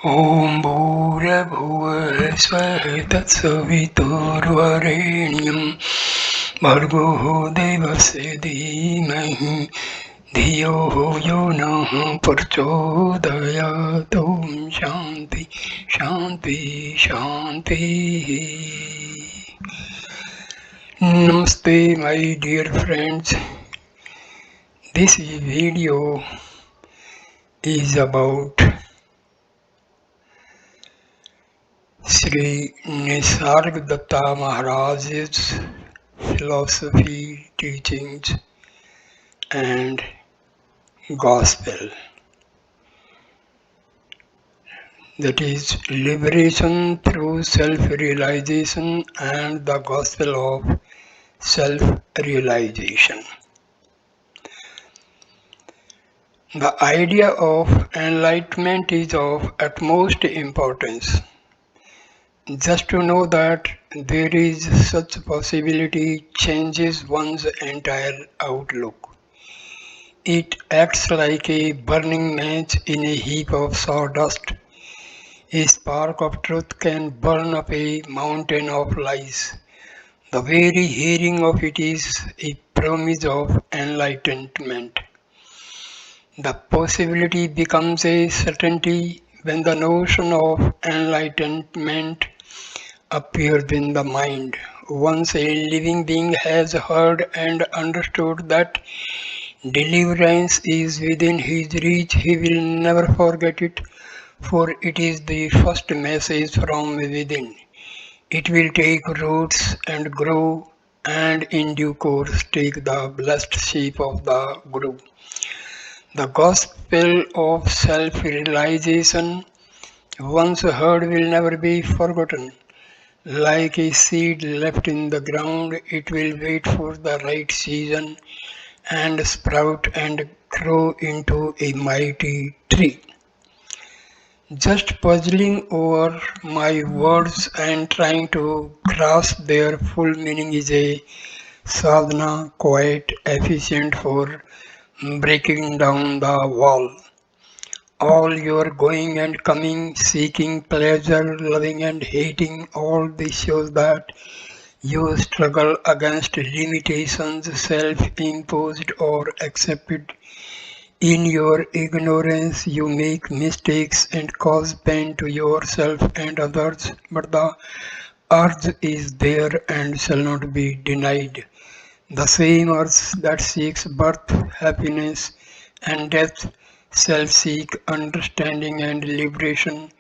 ॐ भूर्भुवः स्वः तत्सवितुर्वरेण्यं भर्गो देवस्य धीमहि धियो यो नः प्रचोदयात् ॐ शान्ति शान्ति शान्तिः. Namaste my dear friends. This video is about Sri Nisargdatta Maharaj's philosophy, teachings and gospel. That is liberation through self-realization and the gospel of self-realization. The idea of enlightenment is of utmost importance. Just to know that there is such a possibility changes one's entire outlook. It acts like a burning match in a heap of sawdust. A spark of truth can burn up a mountain of lies. The very hearing of it is a promise of enlightenment. The possibility becomes a certainty when the notion of enlightenment appears in the mind. Once a living being has heard and understood that deliverance is within his reach, he will never forget it, for it is the first message from within. It will take roots and grow, and in due course take the blessed shape of the Guru. The gospel of self-realization, once heard, will never be forgotten. Like a seed left in the ground, it will wait for the right season and sprout and grow into a mighty tree. Just puzzling over my words and trying to grasp their full meaning is a sadhana quite efficient for breaking down the wall. All your going and coming, seeking pleasure, loving and hating, all this shows that you struggle against limitations self-imposed or accepted. In your ignorance, you make mistakes and cause pain to yourself and others, but the urge is there and shall not be denied. The same urge that seeks birth, happiness, and death shall seek understanding and liberation.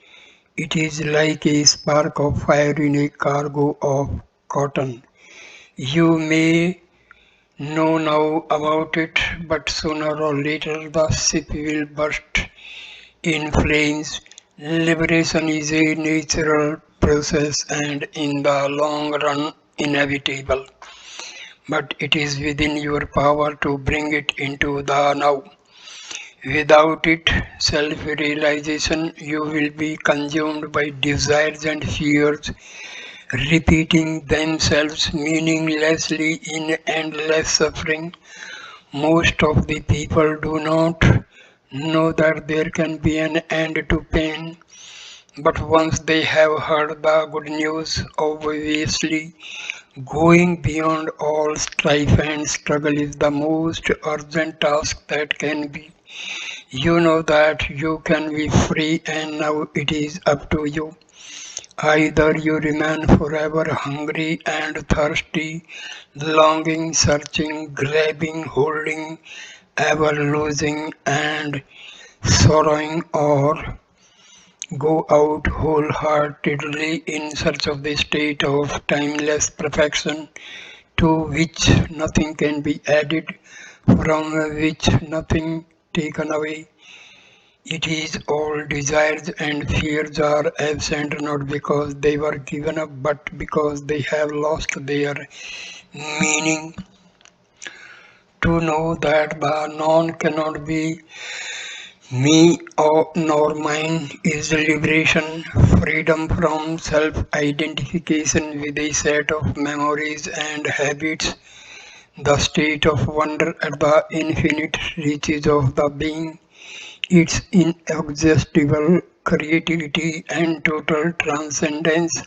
It is like a spark of fire in a cargo of cotton. You may know now about it, but sooner or later the ship will burst in flames. Liberation is a natural process and in the long run inevitable, but it is within your power to bring it into the now. Without it, self-realization, you will be consumed by desires and fears, repeating themselves meaninglessly in endless suffering. Most of the people do not know that there can be an end to pain, but once they have heard the good news, obviously, going beyond all strife and struggle is the most urgent task that can be. You know that you can be free and now it is up to you. Either you remain forever hungry and thirsty, longing, searching, grabbing, holding, ever losing and sorrowing, or go out wholeheartedly in search of the state of timeless perfection to which nothing can be added, from which nothing taken away. It is all desires and fears are absent not because they were given up but because they have lost their meaning. To know that the known cannot be me or nor mine is liberation, freedom from self-identification with a set of memories and habits, the state of wonder at the infinite reaches of the being, its inexhaustible creativity, and total transcendence.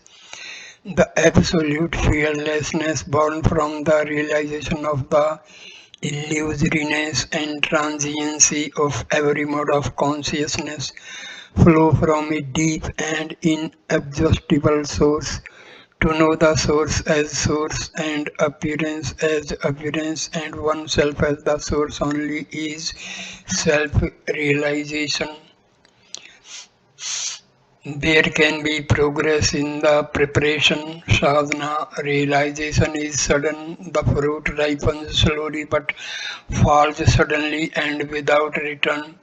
The absolute fearlessness born from the realization of the illusoriness and transiency of every mode of consciousness flow from a deep and inexhaustible source. To know the source as source and appearance as appearance and oneself as the source only is self-realization. There can be progress in the preparation, sadhana, realization is sudden, the fruit ripens slowly but falls suddenly and without return.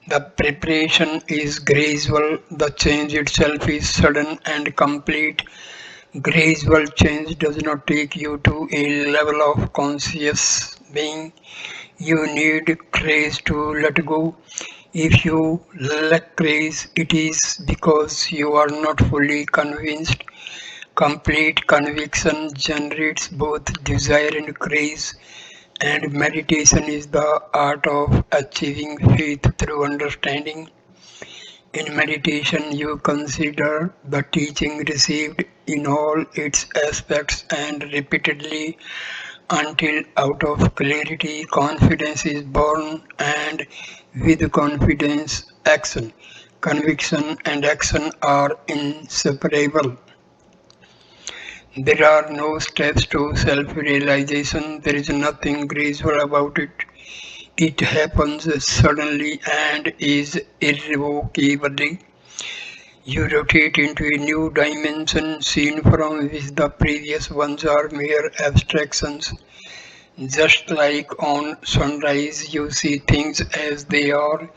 The preparation is gradual, the change itself is sudden and complete. Gradual change does not take you to a level of conscious being. You need courage to let go. If you lack courage, it is because you are not fully convinced. Complete conviction generates both desire and courage, and meditation is the art of achieving faith through understanding. In meditation, you consider the teaching received in all its aspects and repeatedly until out of clarity confidence is born, and with confidence action. Conviction and action are inseparable. There are no steps to self-realization. There is nothing gradual about it. It happens suddenly and is irrevocably. You rotate into a new dimension seen from which the previous ones are mere abstractions. Just like on sunrise you see things as they are,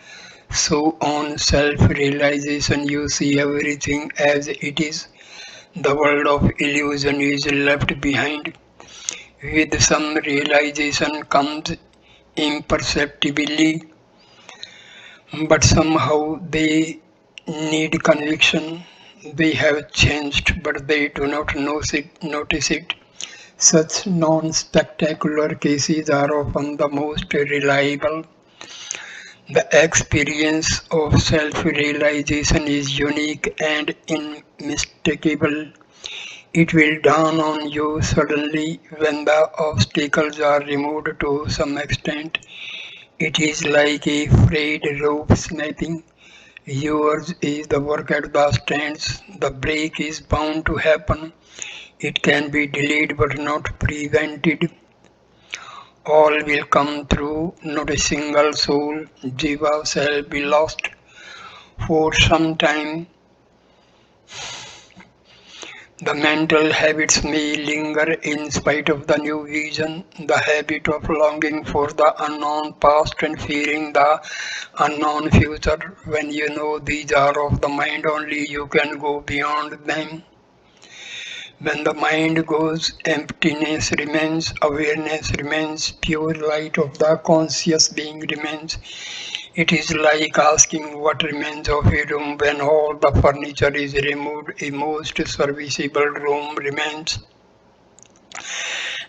so on self-realization you see everything as it is. The world of illusion is left behind. With some realization comes imperceptibly, but somehow they need conviction. They have changed, but they do not notice it. Such non-spectacular cases are often the most reliable. The experience of self-realization is unique and unmistakable. It will dawn on you suddenly when the obstacles are removed to some extent. It is like a frayed rope snapping. Yours is the work at the stands. The break is bound to happen. It can be delayed but not prevented. All will come through, not a single soul, jiva, shall be lost. For some time, the mental habits may linger in spite of the new vision, the habit of longing for the unknown past and fearing the unknown future. When you know these are of the mind only, you can go beyond them. When the mind goes, emptiness remains, awareness remains, pure light of the conscious being remains. It is like asking what remains of a room when all the furniture is removed, a most serviceable room remains.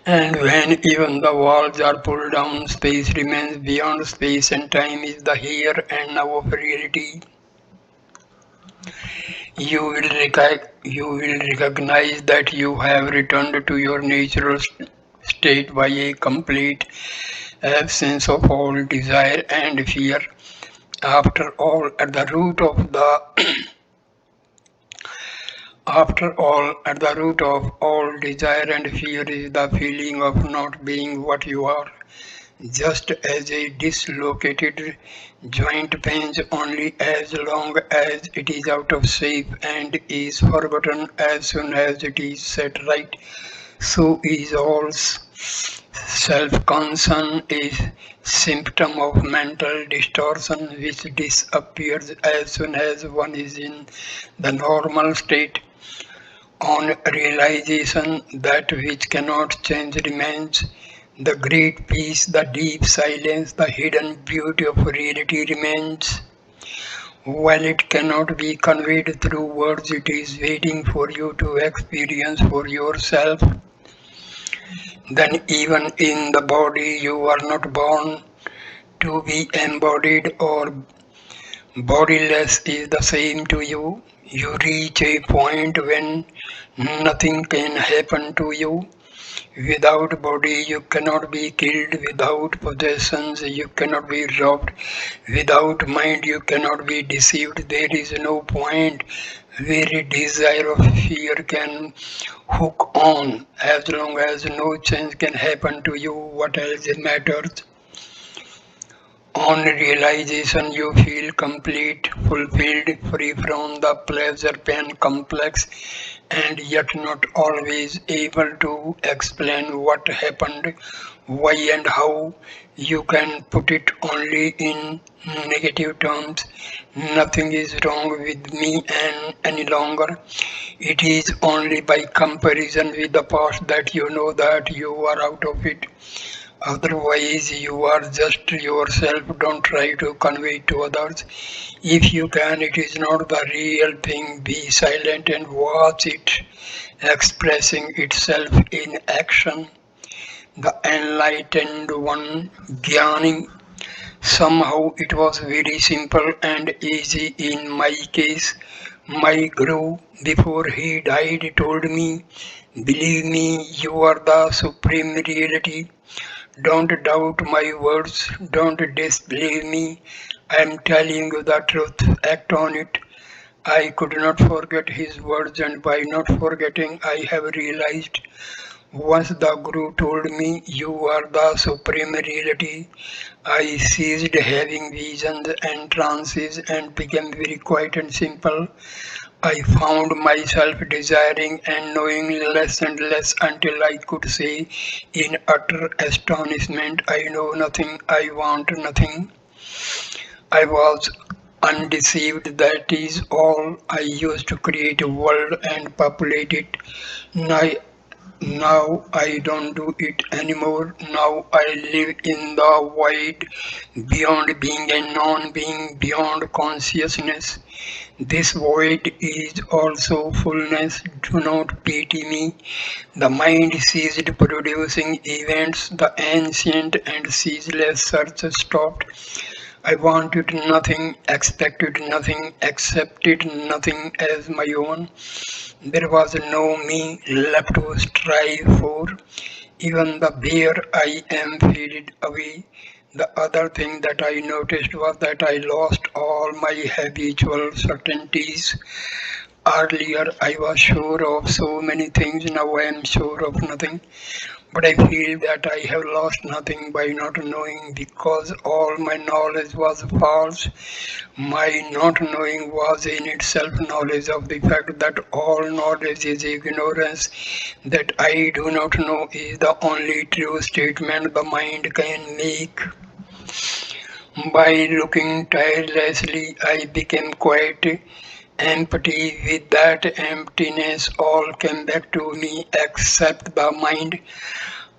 And when even the walls are pulled down, space remains. Beyond space and time is the here and now of reality. You will recognize that you have returned to your natural state by a complete absence of all desire and fear. After all, at the root of the After all, at the root of all desire and fear is the feeling of not being what you are. Just as a dislocated joint pains only as long as it is out of shape and is forgotten as soon as it is set right, so is all self-concern a symptom of mental distortion which disappears as soon as one is in the normal state. On realization, that which cannot change remains. The great peace, the deep silence, the hidden beauty of reality remains. While it cannot be conveyed through words, it is waiting for you to experience for yourself. Then, even in the body, you are not born to be embodied or Bodiless is the same to you. You reach a point when nothing can happen to you. Without body, you cannot be killed. Without possessions, you cannot be robbed. Without mind, you cannot be deceived. There is no point where a desire or fear can hook on. As long as no change can happen to you, what else matters? On realization, you feel complete, fulfilled, free from the pleasure pain complex, and yet not always able to explain what happened, why, and how. You can put it only in negative terms. Nothing is wrong with me and any longer. It is only by comparison with the past that you know that you are out of it. Otherwise, you are just yourself. Don't try to convey it to others. If you can, it is not the real thing. Be silent and watch it expressing itself in action. The enlightened one, Jnani. Somehow it was very simple and easy in my case. My guru, before he died, told me, believe me, you are the supreme reality. Don't doubt my words, don't disbelieve me. I am telling you the truth, act on it. I could not forget his words, and by not forgetting, I have realized once the Guru told me, you are the supreme reality. I ceased having visions and trances and became very quiet and simple. I found myself desiring and knowing less and less until I could say in utter astonishment, I know nothing, I want nothing. I was undeceived, that is all. I used to create a world and populate it. Now, now I don't do it anymore. Now I live in the void beyond being and non being, beyond consciousness. This void is also fullness. Do not pity me. The mind ceased producing events. The ancient and ceaseless search stopped. I wanted nothing, expected nothing, accepted nothing as my own. There was no me left to strive for. Even the bear I am faded away. The other thing that I noticed was that I lost all my habitual certainties. Earlier I was sure of so many things, now I am sure of nothing. But I feel that I have lost nothing by not knowing because all my knowledge was false. My not knowing was in itself knowledge of the fact that all knowledge is ignorance. That I do not know is the only true statement the mind can make. By looking tirelessly, I became quite empty. With that emptiness, all came back to me except the mind.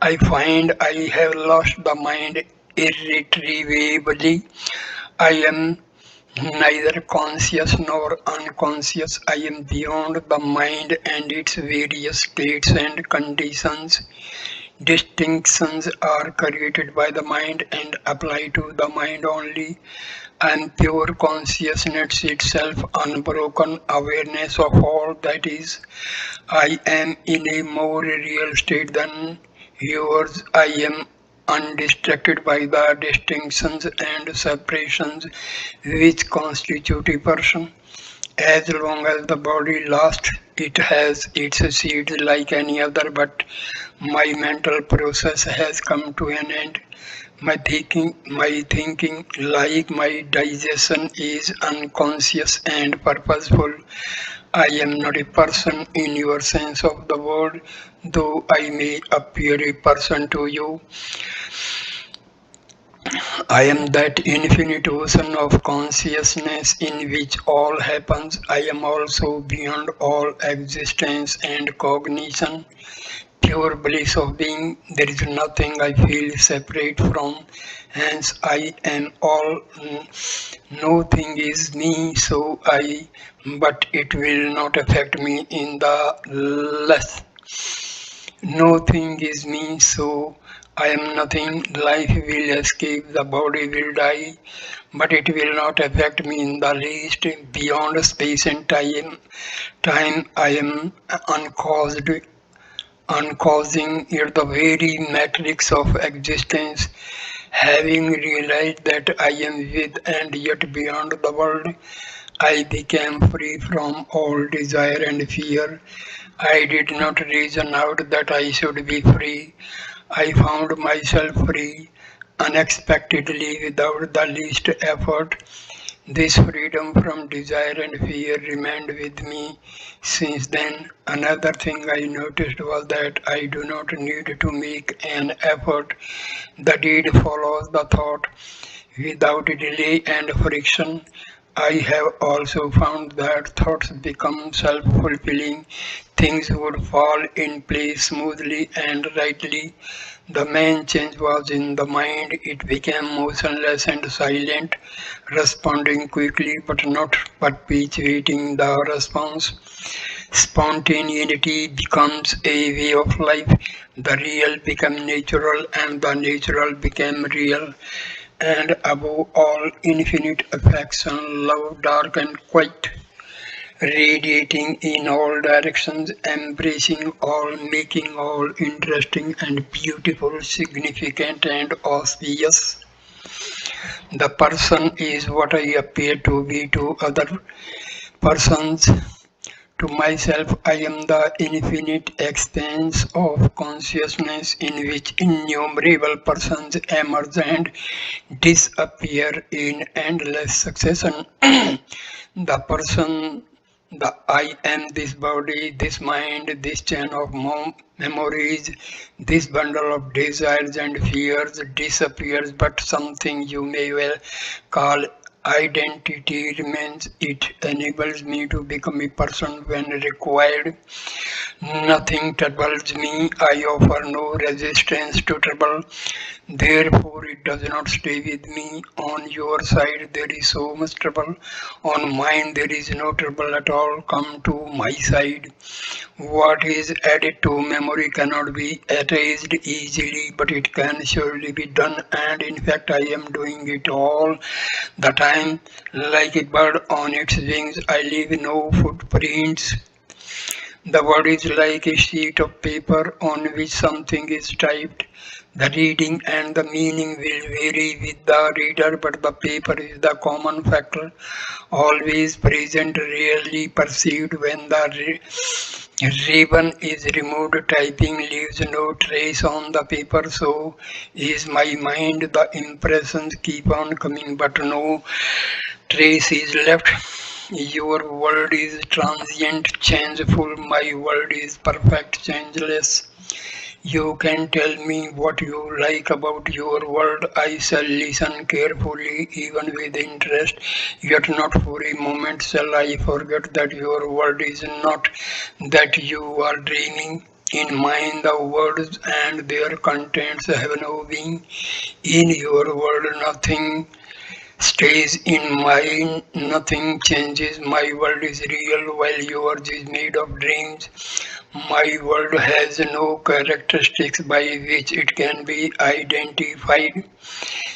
I find I have lost the mind irretrievably. I am neither conscious nor unconscious. I am beyond the mind and its various states and conditions. Distinctions are created by the mind and apply to the mind only. I am pure consciousness itself, unbroken awareness of all that is. I am in a more real state than yours. I am undistracted by the distinctions and separations which constitute a person. As long as the body lasts, it has its seeds like any other, but my mental process has come to an end. My thinking, like my digestion, is unconscious and purposeful. I am not a person in your sense of the word, though I may appear a person to you. I am that infinite ocean of consciousness in which all happens. I am also beyond all existence and cognition, pure bliss of being. There is nothing I feel separate from. Hence, I am all. Nothing is me, so I. But it will not affect me in the less. Nothing is me, so I am nothing, life will escape, the body will die, but it will not affect me in the least. Beyond space and time I am uncaused, uncausing it the very matrix of existence. Having realized that I am with and yet beyond the world, I became free from all desire and fear. I did not reason out that I should be free. I found myself free unexpectedly without the least effort. This freedom from desire and fear remained with me since then. Another thing I noticed was that I do not need to make an effort. The deed follows the thought without delay and friction. I have also found that thoughts become self-fulfilling. Things would fall in place smoothly and rightly. The main change was in the mind. It became motionless and silent, responding quickly but not perpetuating the response. Spontaneity becomes a way of life. The real became natural and the natural became real. And above all, infinite affection, love, dark and quiet, radiating in all directions, embracing all, making all interesting and beautiful, significant and auspicious. The person is what I appear to be to other persons. To myself, I am the infinite expanse of consciousness in which innumerable persons emerge and disappear in endless succession. The person, the I am this body, this mind, this chain of memories, this bundle of desires and fears disappears, but something you may well call identity remains. It enables me to become a person when required. Nothing troubles me. I offer no resistance to trouble. Therefore, it does not stay with me. On your side, there is so much trouble. On mine, there is no trouble at all. Come to my side. What is added to memory cannot be erased easily, but it can surely be done. And in fact, I am doing it all the time. Like a bird on its wings, I leave no footprints. The word is like a sheet of paper on which something is typed. The reading and the meaning will vary with the reader, but the paper is the common factor, always present, rarely perceived. When the ribbon is removed, typing leaves no trace on the paper. So is my mind. The impressions keep on coming, but no trace is left. Your world is transient, changeful. My world is perfect, changeless. You can tell me what you like about your world. I shall listen carefully, even with interest. Yet not for a moment shall I forget that your world is not, that you are dreaming. In mine, the words and their contents have no being. In your world, nothing stays in mine, nothing changes. My world is real while yours is made of dreams. My world has no characteristics by which it can be identified.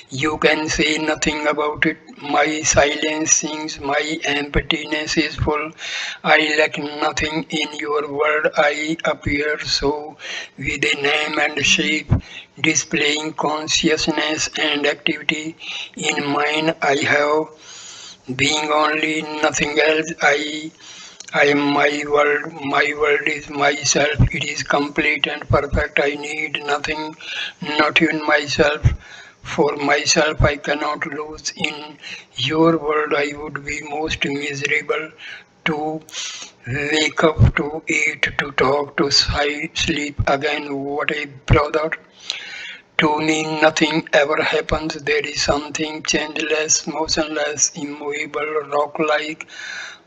You can say nothing about it. My silence sings, my emptiness is full. I lack nothing in your world. I appear so with a name and shape, displaying consciousness and activity. In mine, I have being only, nothing else. I am my world is myself, it is complete and perfect. I need nothing, not even myself. For myself I cannot lose. In your world I would be most miserable to wake up, to eat, to talk, to sleep again. What a brother. To me, nothing ever happens. There is something changeless, motionless, immovable, rock-like,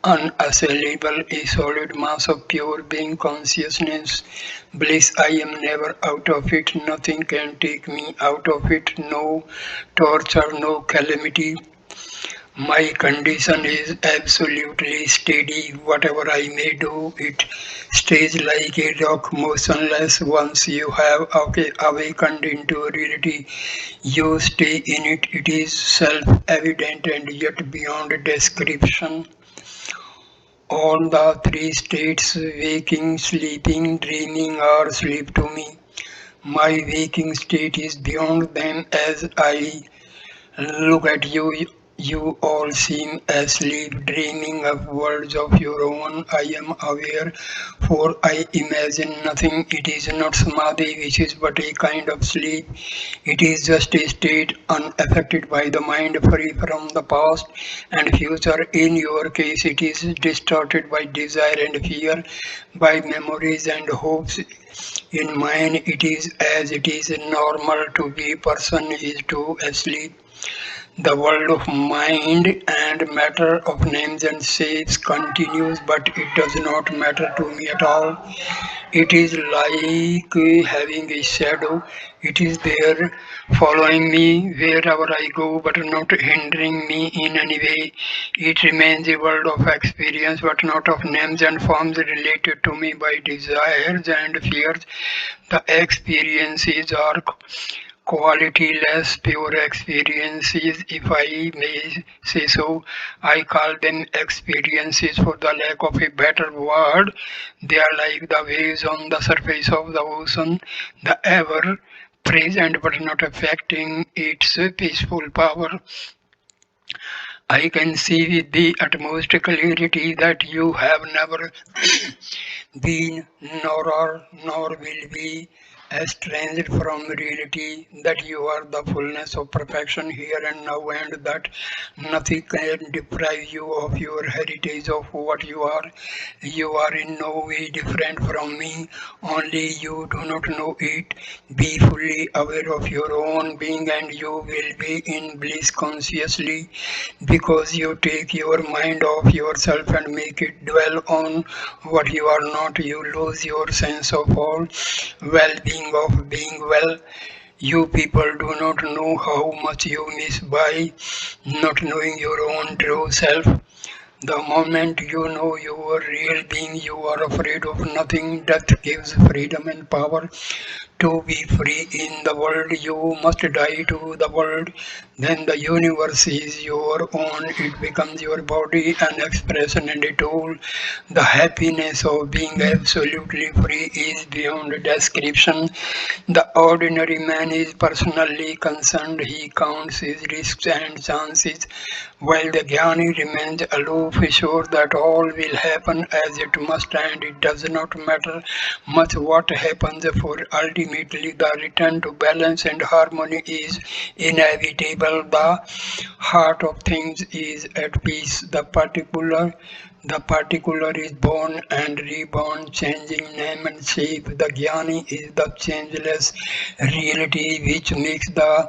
unassailable, a solid mass of pure being consciousness. Bliss, I am never out of it. Nothing can take me out of it. No torture, no calamity. My condition is absolutely steady. Whatever I may do, it stays like a rock motionless. Once you have awakened into reality, you stay in it. It is self-evident and yet beyond description. All the three states, waking, sleeping, dreaming, are sleep to me. My waking state is beyond them. As I look at you, you all seem asleep, dreaming of worlds of your own. I am aware, for I imagine nothing. It is not samadhi, which is but a kind of sleep. It is just a state unaffected by the mind, free from the past and future. In your case, it is distorted by desire and fear, by memories and hopes. In mine, it is as it is normal to be person is to asleep. The world of mind and matter of names and shapes continues, but it does not matter to me at all. It is like having a shadow. It is there following me wherever I go, but not hindering me in any way. It remains a world of experience, but not of names and forms related to me by desires and fears. The experiences are quality-less, pure experiences, if I may say so. I call them experiences for the lack of a better word. They are like the waves on the surface of the ocean, the ever present but not affecting its peaceful power. I can see with the utmost clarity that you have never been, nor are, nor will be estranged from reality, that you are the fullness of perfection here and now, and that nothing can deprive you of your heritage of what you are. You are in no way different from me, only you do not know it. Be fully aware of your own being, and you will be in bliss consciously, because you take your mind off yourself and make it dwell on what you are not. You lose your sense of all well-being of being well. You people do not know how much you miss by not knowing your own true self. The moment you know your real being, you are afraid of nothing. Death gives freedom and power. To be free in the world, you must die to the world. Then the universe is your own. It becomes your body, an expression and a tool. The happiness of being absolutely free is beyond description. The ordinary man is personally concerned. He counts his risks and chances, while the Jnani remains aloof, sure that all will happen as it must, and it does not matter much what happens, for ultimately the return to balance and harmony is inevitable. The heart of things is at peace. The particular is born and reborn, changing name and shape. The Jnani is the changeless reality which makes the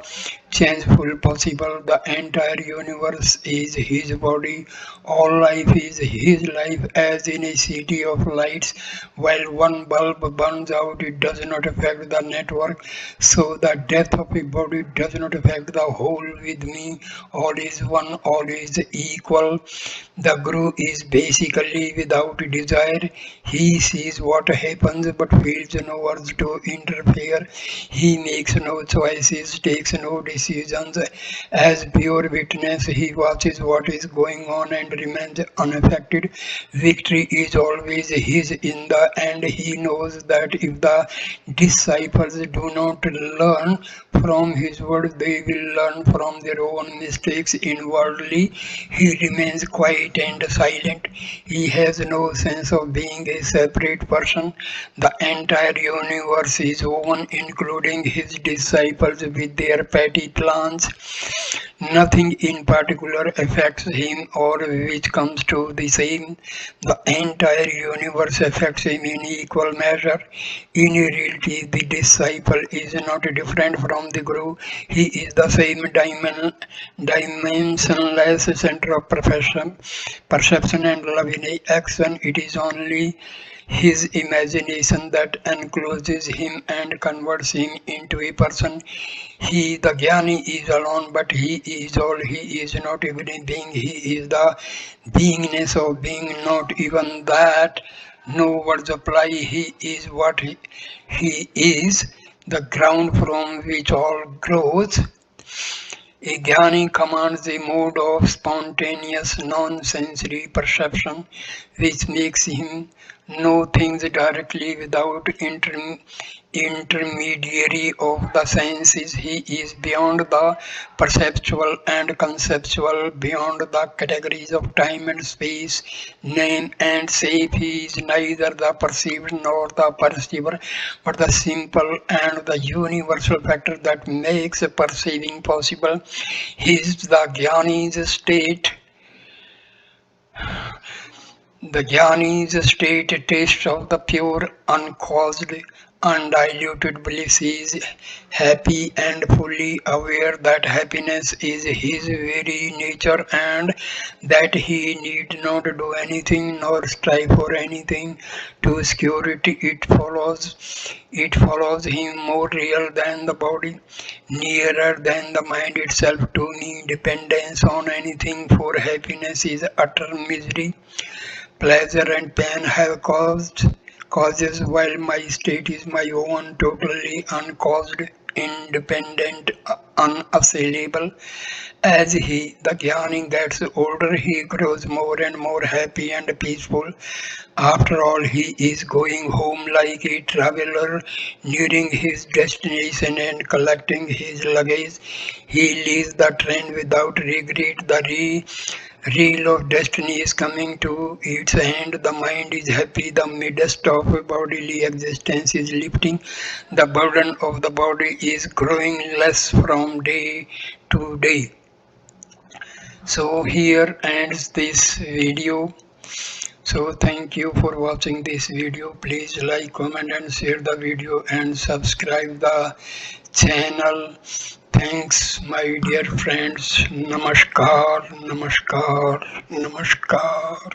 changeful possible. The entire universe is his body. All life is his life, as in a city of lights. While one bulb burns out, it does not affect the network. So the death of a body does not affect the whole. With me, all is one, all is equal. The Guru is basically without desire. He sees what happens but feels no urge to interfere. He makes no choices, takes no decisions. As pure witness, he watches what is going on and remains unaffected. Victory is always his in the end. He knows that if the disciples do not learn from his word, they will learn from their own mistakes inwardly. He remains quiet and silent. He has no sense of being a separate person. The entire universe is one, including his disciples with their petty plans. Nothing in particular affects him, or which comes to the same. The entire universe affects him in equal measure. In reality, the disciple is not different from the Guru. He is the same dimensionless center of perception and love in action. It is only his imagination that encloses him and converts him into a person. He, the Jnani, is alone, but he is all. He is not even a being. He is the beingness of being, not even that. No words apply. He is what he is, the ground from which all grows. A jnani commands a mode of spontaneous non-sensory perception which makes him know things directly without intermediary of the senses. He is beyond the perceptual and conceptual, beyond the categories of time and space, name and shape. He is neither the perceived nor the perceiver, but the simple and the universal factor that makes perceiving possible. He is the Jnani's state. The Jnani's state, a taste of the pure, uncaused, undiluted bliss. He is happy and fully aware that happiness is his very nature and that he need not do anything nor strive for anything to secure it. It follows him more real than the body, nearer than the mind itself. To me, dependence on anything for happiness is utter misery. Pleasure and pain have causes, while my state is my own, totally uncaused, independent, unassailable. As the jnani gets older, he grows more and more happy and peaceful. After all, he is going home like a traveler, nearing his destination and collecting his luggage. He leaves the train without regret. The reel of destiny is coming to its end. The mind is happy. The midst of bodily existence is lifting. The burden of the body is growing less from day to day. So here ends this video. So thank you for watching this video. Please like, comment and share the video and subscribe the channel. Thanks my dear friends. Namaskar, namaskar, namaskar.